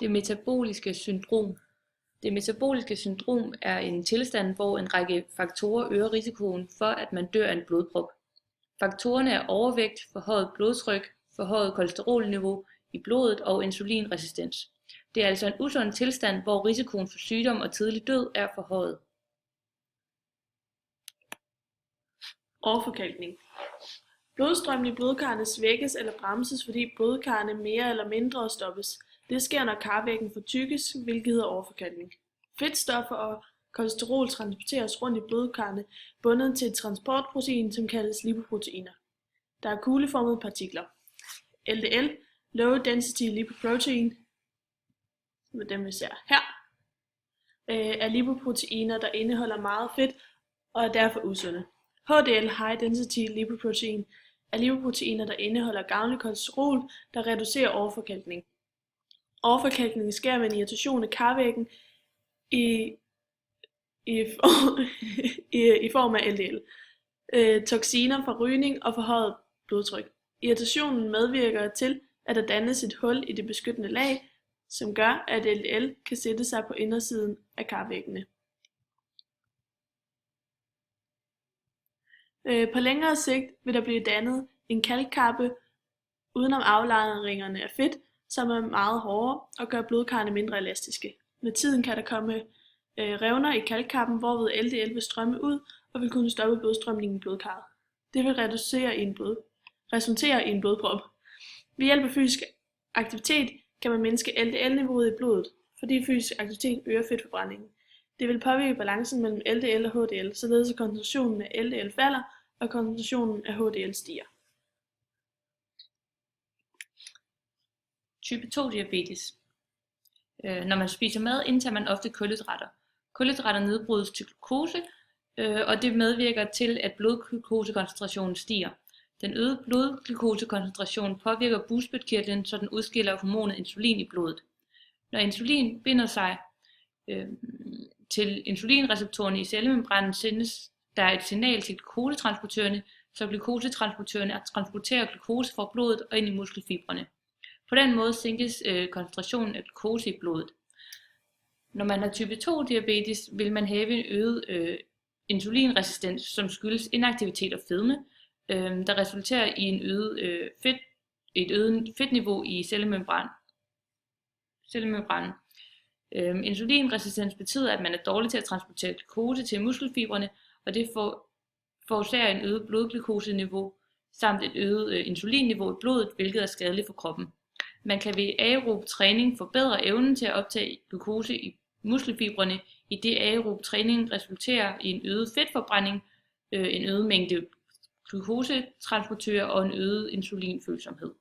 Det metaboliske syndrom. Det metaboliske syndrom er en tilstand, hvor en række faktorer øger risikoen for, at man dør af en blodprop. Faktorerne er overvægt, forhøjet blodtryk, forhøjet kolesterolniveau i blodet og insulinresistens. Det er altså en usund tilstand, hvor risikoen for sygdom og tidlig død er forhøjet. Overforkalkning. Blodstrømmen i blodkarrene svækkes eller bremses, fordi blodkarrene mere eller mindre stoppes. Det sker, når karvæggen fortykkes, hvilket hedder overforkalkning. Fedtstoffer og kolesterol transporteres rundt i blodkarrene, bundet til et transportprotein, som kaldes lipoproteiner. Der er kugleformede partikler. LDL, Low Density Lipoprotein, som er dem vi ser her, er lipoproteiner, der indeholder meget fedt og er derfor usunde. HDL, High Density Lipoprotein, er lipoproteiner, der indeholder gavnlig kolesterol, der reducerer overforkalkning. Overforkalkning sker ved en irritation af karvæggen i form af LDL, toksiner fra rygning og forhøjet blodtryk. Irritationen medvirker til, at der dannes et hul i det beskyttende lag, som gør, at LDL kan sætte sig på indersiden af karvæggene. På længere sigt vil der blive dannet en kalkkappe udenom aflejringerne af fedt, som er meget hårdere og gør blodkarrene mindre elastiske. Med tiden kan der komme revner i kalkkappen, hvorved LDL vil strømme ud og vil kunne stoppe blodstrømningen i blodkarret. Det vil resultere i en blodprop. Ved hjælp af fysisk aktivitet kan man mindske LDL-niveauet i blodet, fordi fysisk aktivitet øger fedtforbrændingen. Det vil påvirke balancen mellem LDL og HDL, således at koncentrationen af LDL falder og koncentrationen af HDL stiger. Type 2 diabetes. Når man spiser mad, indtager man ofte kulhydrater. Kulhydrater nedbrydes til glukose, og det medvirker til, at blodglukosekoncentrationen stiger. Den øgede blodglukosekoncentration påvirker bugspytkirtlen, så den udskiller hormonet insulin i blodet. Når insulin binder sig til insulinreceptorerne i cellemembranen, sendes der et signal til glukosetransportørerne, så glukosetransportørerne transporterer glukose fra blodet og ind i muskelfibrene. På den måde sænkes koncentrationen af glukose i blodet. Når man har type 2 diabetes, vil man have en øget insulinresistens, som skyldes inaktivitet og fedme, der resulterer i et øget fedtniveau i cellemembranen. Insulinresistens betyder, at man er dårlig til at transportere glukose til muskelfibrene, og det forårsager en øget blodglukoseniveau samt et øget insulinniveau i blodet, hvilket er skadeligt for kroppen. Man kan ved aerob træning forbedre evnen til at optage glukose i muskelfibrene, i det aerob træning resulterer i en øget fedtforbrænding, en øget mængde glukosetransportører og en øget insulinfølsomhed.